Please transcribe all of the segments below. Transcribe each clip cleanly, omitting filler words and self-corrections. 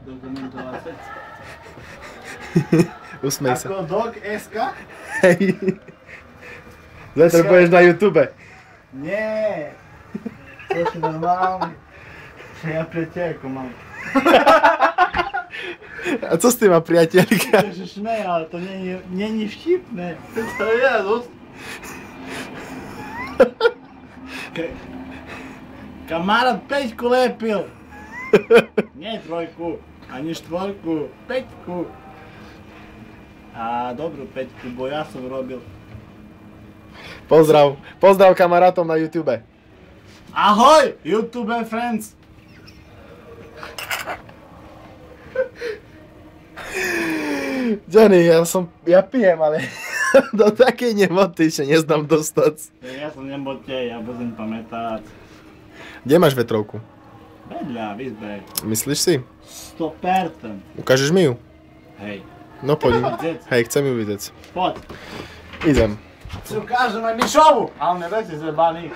dokumentovať vec. Usmej sa. Ako dog.sk? Hej. Zajtra budeš na YouTube. Nie. To si normálny. Ja priateľku mám. A co s tým má priateľka? Ježišme, ale to není vtipné. To je dosť. Kamarát 5 lepil. Nie 3, ani 4, 5. A dobrú 5, bo ja som robil. Pozdrav kamarátom na YouTube. Ahoj, YouTube friends. Johnny, ja pijem, ale do takej nemoty sa neznám dostať. Ja som nebotej, ja budem pamätať. Kde máš vetrovku? Vedľa, v izbe. Myslíš si? 100%. Ukážeš mi ju? Hej. No poď. Vidieť? Hej, chcem ju vidieť. Poď. Idem. Si ukážeme Mišovu, ale nebejte zjebaný.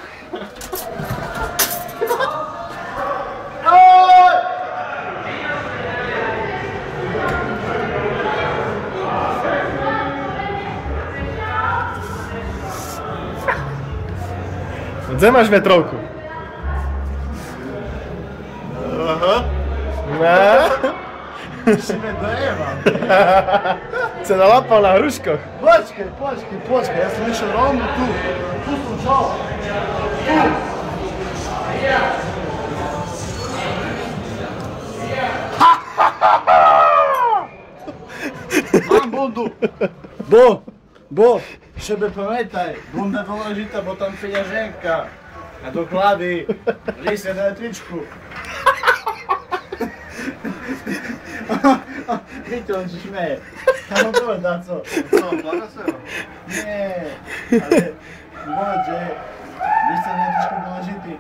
Kde máš vetrovku? Aha. No? Si me dojebal. Se nalapal na hruškoch. Počkaj, ja som išiel rovno tu. Tu som šel. Tu. Mám bundu. Bo, šebe pamätaj, bunda dôležitá, bo tam peňaženka. A doklady, lise na tričku. Víte, on si šmeje. Ja mu povedal co? Co, plaga sa ho? Nie, ale môže, lise na tričku dôležitý.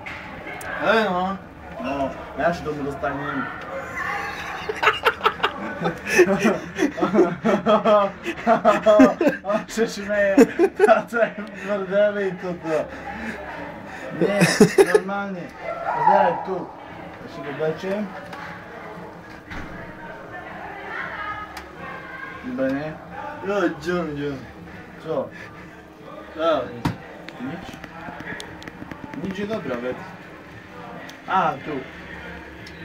Hej no. No, ja si tomu dostanem. On se šmeje, to je mrdelý toto. Nie, normálne. Pozeraj tu. Ja si to oblečiem. Dobre, ne? Jo, John. Čo? Čo? Nič? Nič je dobrá vec. Á, tu.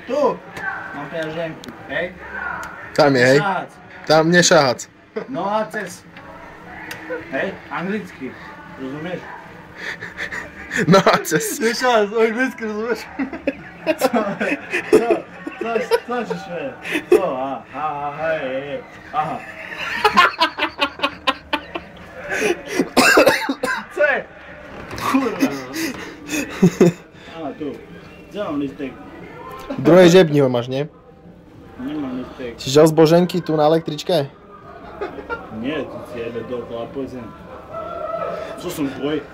Tu! Mám peňaženku, hej? Tam je, hej. Šahac. Tam nešahac. No a cez. Hej, anglicky. Rozumieš? No a cez. Nešahac, anglicky, rozumieš? Co si šveje? Co? Hej. Aha. Co je? Kurva. Á, tu. Kde mám listek? V druhej žebni ho máš, nie? Nemám listek. Si žal z Boženky tu na električke? Nie, tu si jebe dookola, poď sem. Co som tvoj?